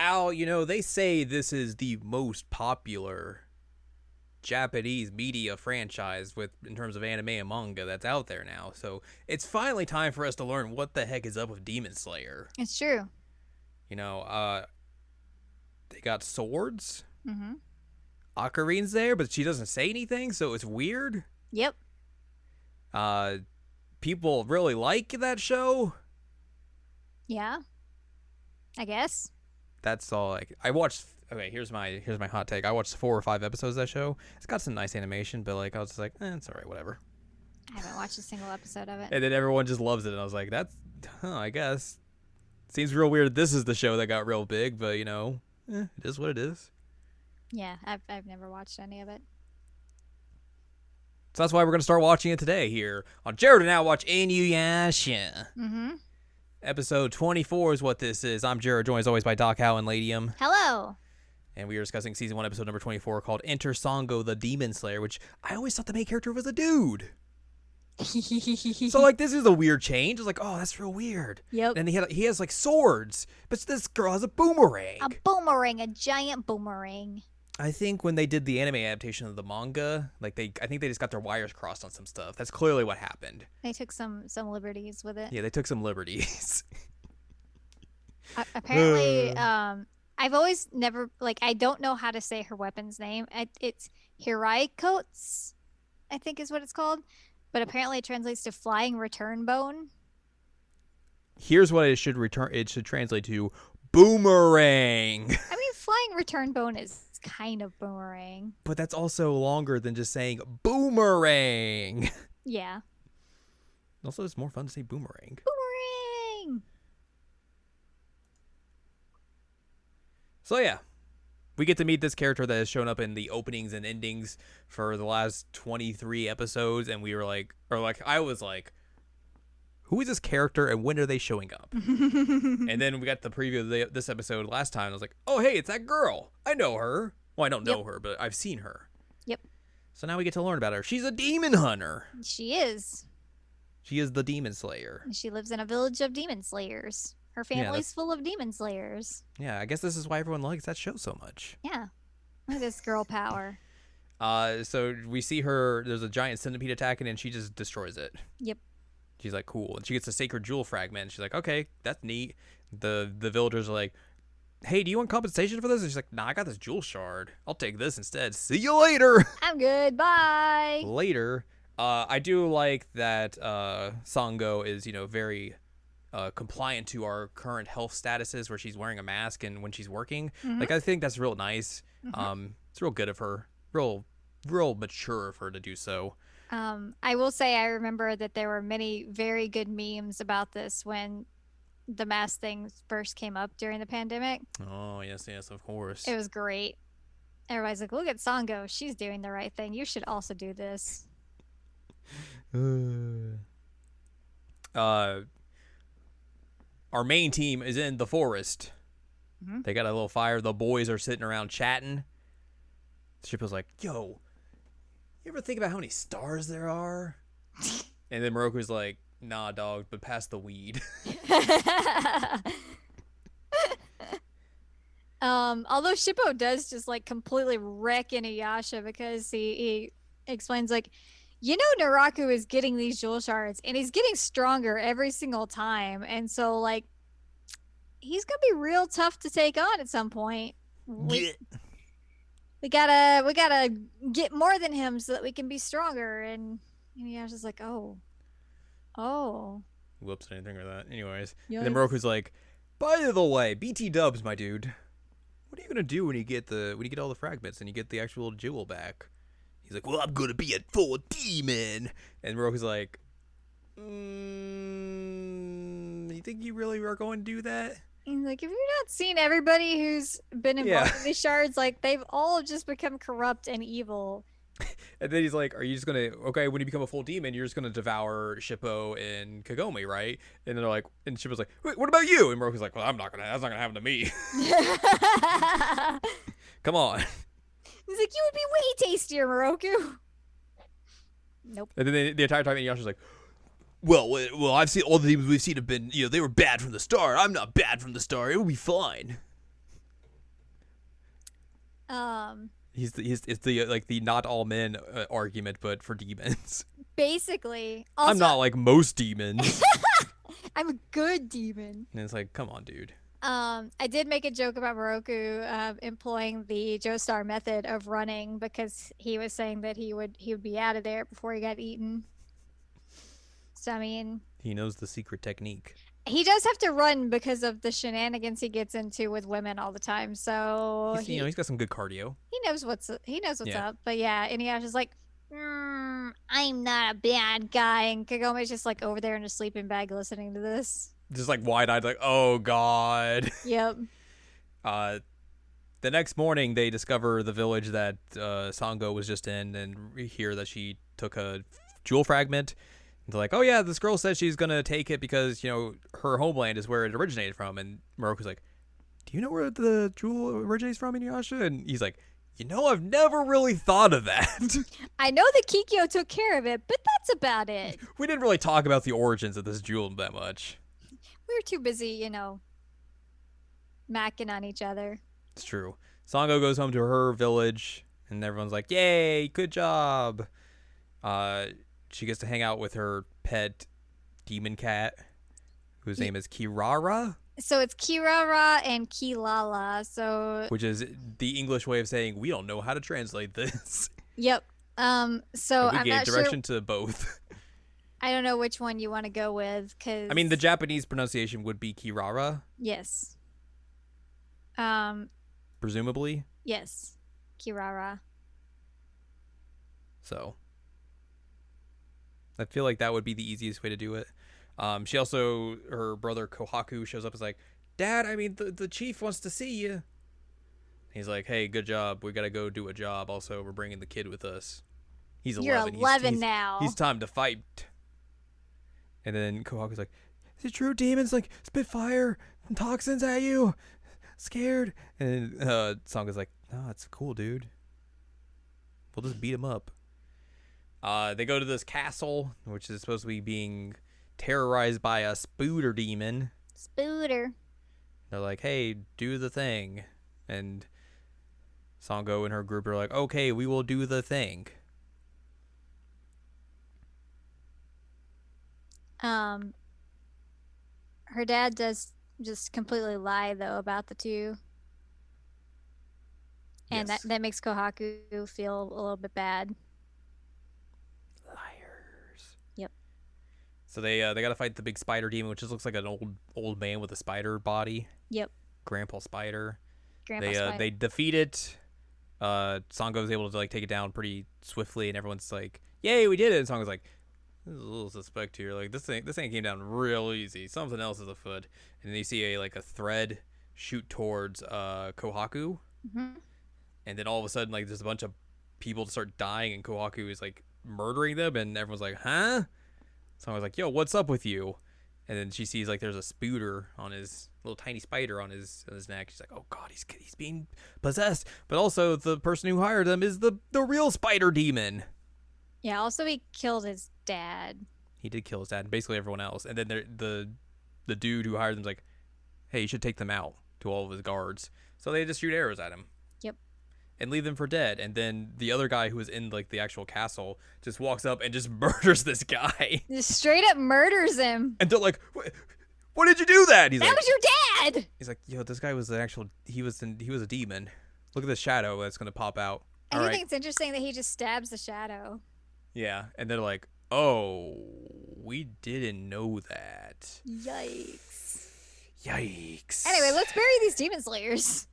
Al, they say this is the most popular Japanese media franchise in terms of anime and manga that's out there now. So it's finally time for us to learn what the heck is up with Demon Slayer. It's true. They got swords. Mm-hmm. Ocarina's there, but she doesn't say anything, so it's weird. Yep. People really like that show. Yeah. I guess. That's all. I watched. Okay, here's my hot take. I watched 4 or 5 episodes of that show. It's got some nice animation, but I was just like, it's all right, whatever. I haven't watched a single episode of it. And then everyone just loves it, and I was like, I guess. Seems real weird. This is the show that got real big, but it is what it is. Yeah, I've never watched any of it. So that's why we're gonna start watching it today here on Jared and Now Watch Inuyasha. Mm-hmm. Episode 24 is what this is. I'm Jared, joined as always by Doc Howe and Ladium. Hello. And we are discussing season 1, episode number 24, called Enter Sango the Demon Slayer, which I always thought the main character was a dude. So this is a weird change. It's like, oh, that's real weird. Yep. And he has swords, but this girl has a boomerang. A boomerang, a giant boomerang. I think when they did the anime adaptation of the manga, I think they just got their wires crossed on some stuff. That's clearly what happened. They took some liberties with it. Yeah, they took some liberties. Apparently, I've always never I don't know how to say her weapon's name. It's Hiraikots, I think is what it's called, but apparently it translates to flying return bone. Here's what it should translate to: boomerang. I mean, flying return bone is kind of boomerang. But that's also longer than just saying boomerang. Yeah. Also, it's more fun to say boomerang. Boomerang! So yeah, we get to meet this character that has shown up in the openings and endings for the last 23 episodes, and we were I was like, who is this character and when are they showing up? And then we got the preview of this episode last time. I was like, oh, hey, it's that girl. I know her. Well, I don't know her, but I've seen her. Yep. So now we get to learn about her. She's a demon hunter. She is. She is the demon slayer. She lives in a village of demon slayers. Her family's full of demon slayers. Yeah, I guess this is why everyone likes that show so much. Yeah. Look at this girl power. So we see her, there's a giant centipede attacking, and she just destroys it. Yep. She's like, cool. And she gets a sacred jewel fragment. She's like, okay, that's neat. The villagers are like, hey, do you want compensation for this? And she's like, nah, I got this jewel shard. I'll take this instead. See you later. I'm good. Bye. Later. I do like that Sango is, very compliant to our current health statuses where she's wearing a mask and when she's working. Mm-hmm. I think that's real nice. Mm-hmm. It's real good of her. Real mature of her to do so. I will say I remember that there were many very good memes about this when the mask thing first came up during the pandemic. Oh, yes, of course. It was great. Everybody's like, look at Sango. She's doing the right thing. You should also do this. Our main team is in the forest. Mm-hmm. They got a little fire. The boys are sitting around chatting. Shippo's like, yo, you ever think about how many stars there are? And then Moroku's like, nah, dog, but pass the weed. Although Shippo does just completely wreck Inuyasha because he explains Naraku is getting these jewel shards and he's getting stronger every single time, and so he's gonna be real tough to take on at some point. We gotta get more than him so that we can be stronger. And Inuyasha's like, oh. Whoops, I didn't think of that. Anyways, Yikes. And then Moroku's like, by the way, BT dubs, my dude. What are you gonna do when you get all the fragments and you get the actual jewel back? He's like, well, I'm gonna be a full demon. And Moroku's like, you think you really are going to do that? He's like, have you not seen everybody who's been involved in these shards? They've all just become corrupt and evil. And then he's like, are you just gonna, okay, when you become a full demon, you're just gonna devour Shippo and Kagome, right? And they're like, and Shippo's like, wait, what about you? And Moroku's like, well, that's not gonna happen to me. Come on. He's like, you would be way tastier, Moroku. Nope. And then the entire time, Inuyasha's like, well, I've seen all the demons we've seen have been, they were bad from the start. I'm not bad from the start. It will be fine. Um, It's the like the not all men argument, but for demons. Basically, I'm also, not like most demons. I'm a good demon. And it's like, come on, dude. I did make a joke about Moroku employing the Joestar method of running because he was saying that he would be out of there before he got eaten. So I mean, He knows the secret technique. he does have to run because of the shenanigans he gets into with women all the time. So He's got some good cardio. he knows what's Yeah. up. But yeah, Inuyasha's like, I'm not a bad guy, and Kagome's just like over there in a sleeping bag listening to this. Just like wide eyed, like, oh god. Yep. Uh, the next morning, they discover the village that Sango was just in, and hear that she took a jewel fragment. And they're like, oh yeah, this girl says she's gonna take it because her homeland is where it originated from. And Moroku's like, do you know where the jewel originates from, Inuyasha? And he's like, I've never really thought of that. I know that Kikyo took care of it, but that's about it. We didn't really talk about the origins of this jewel that much. We were too busy, macking on each other. It's true. Sango goes home to her village, and everyone's like, yay, good job. She gets to hang out with her pet demon cat, whose name is Kirara, So it's Kirara and Kilala. So which is the English way of saying we don't know how to translate this. yep. So And we I'm gave not direction sure. to both. I don't know which one you want to go with, because I mean, the Japanese pronunciation would be Kirara, yes. Um, presumably. yes, Kirara. So I feel like that would be the easiest way to do it. She also, her brother Kohaku shows up and is like, Dad, I mean, the chief wants to see you. He's like, hey, good job. We got to go do a job. Also, we're bringing the kid with us. He's 11. You're 11 now. He's time to fight. And then Kohaku's like, is it true demons like spit fire and toxins at you? Scared. And Sanga's like, no, it's cool, dude. We'll just beat him up. They go to this castle, which is supposed to be being terrorized by a spooter demon. Spooter. They're like, hey, do the thing. And Sango and her group are like, okay, we will do the thing. Her dad does just completely lie though about the two, and Yes. that makes Kohaku feel a little bit bad. Liars. Yep. So they got to fight the big spider demon, which just looks like an old man with a spider body. Yep. Grandpa Spider. Grandpa Spider. They defeat it. Sango is able to like take it down pretty swiftly, and everyone's like, "Yay, we did it!" And Sango's like, "There's a little suspect here. Like this thing came down real easy. Something else is afoot." And then you see a thread shoot towards Kohaku, and then all of a sudden like there's a bunch of people start dying, and Kohaku is like murdering them, and everyone's like, "Huh?" Sango's like, "Yo, what's up with you?" And then she sees like there's a spooter on his little tiny spider on his neck. She's like, "Oh God, he's being possessed." But also the person who hired him is the real spider demon. Yeah. Also, he killed his dad. He did kill his dad and basically everyone else. And then the dude who hired them's like, "Hey, you should take them out," to all of his guards. So they just shoot arrows at him. Yep. And leave them for dead. And then the other guy who was in like the actual castle just walks up and just murders this guy. Just straight up murders him. And they're like, "What did you do that?" He's That like, was your dad. He's like, "Yo, this guy was he was a demon. Look at the shadow that's gonna pop out." I All do right. think it's interesting that he just stabs the shadow. Yeah, and they're like, "Oh, we didn't know that." Yikes. Yikes. Anyway, let's bury these demon slayers.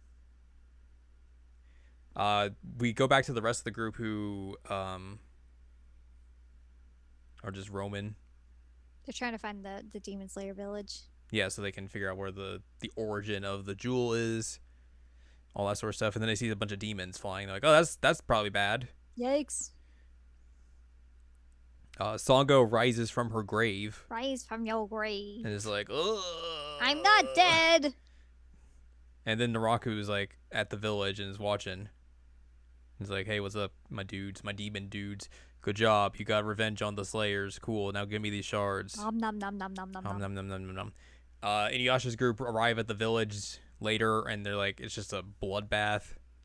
We go back to the rest of the group who are just roaming. They're trying to find the demon slayer village. Yeah, so they can figure out where the origin of the jewel is, all that sort of stuff. And then they see a bunch of demons flying. They're like, "Oh, that's probably bad." Yikes. Sango rises from her grave Rise from your grave. and is like, "Ugh." I'm not dead. And then Naraku is like at the village and is watching. He's like, "Hey, what's up, my dudes, my demon dudes? Good job. You got revenge on the Slayers. Cool. Now give me these shards." Nom nom nom nom nom nom Nom nom. nom nom nom nom nom. Inuyasha's group arrive at the village later, and they're like, it's just a bloodbath.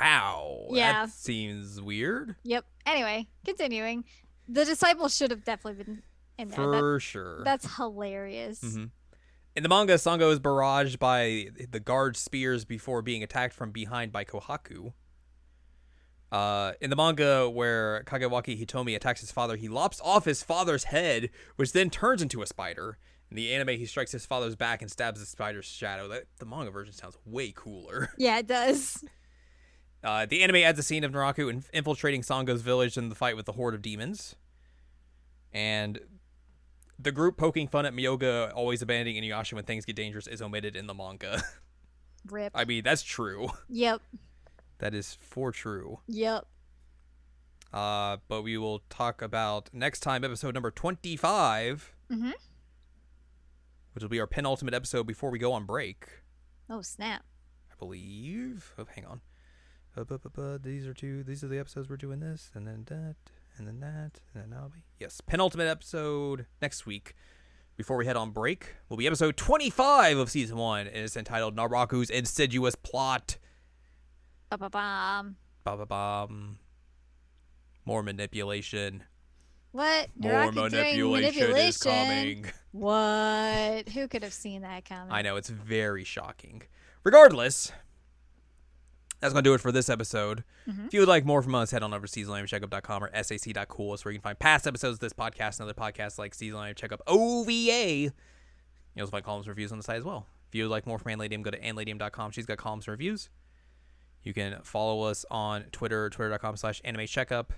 Wow, Yeah. that seems weird. Yep. Anyway, continuing. The disciples should have definitely been in there. For sure. That's hilarious. Hmm. In the manga, Sango is barraged by the guard spears before being attacked from behind by Kohaku. In the manga, where Kagewaki Hitomi attacks his father, he lops off his father's head, which then turns into a spider. In the anime, he strikes his father's back and stabs the spider's shadow. The manga version sounds way cooler. Yeah, it does. The anime adds a scene of Naraku infiltrating Sango's village in the fight with the horde of demons. And the group poking fun at Miyoga always abandoning Inuyasha when things get dangerous is omitted in the manga. Rip. I mean, that's true. Yep. That is for true. Yep. But we will talk about next time episode number 25, Mm-hmm. which will be our penultimate episode before we go on break, Oh, snap. I believe. Oh, hang on. These are the episodes we're doing this, and then that, and then that, and then that'll be yes. Penultimate episode next week before we head on break will be episode 25 of season 1, and it's entitled Naraku's Insidious Plot. Ba-ba-bam. Ba-ba-bam. More manipulation. What? More Naraku doing manipulation is coming. What? Who could have seen that coming? I know, it's very shocking. Regardless, that's going to do it for this episode. Mm-hmm. If you would like more from us, head on over to seasonlanguagecheckup.com or sac.cool. It's where you can find past episodes of this podcast and other podcasts like Season Language Checkup OVA. You also find columns and reviews on the site as well. If you would like more from Anladium, go to anladium.com. She's got columns and reviews. You can follow us on Twitter, twitter.com/animecheckup.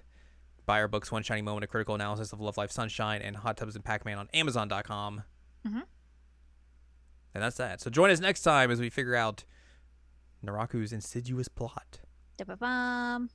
Buy our books, One Shining Moment, A Critical Analysis of Love, Life, Sunshine, and Hot Tubs and Pac-Man on Amazon.com. Mm-hmm. And that's that. So join us next time as we figure out Naraku's insidious plot. Ba-ba-bam.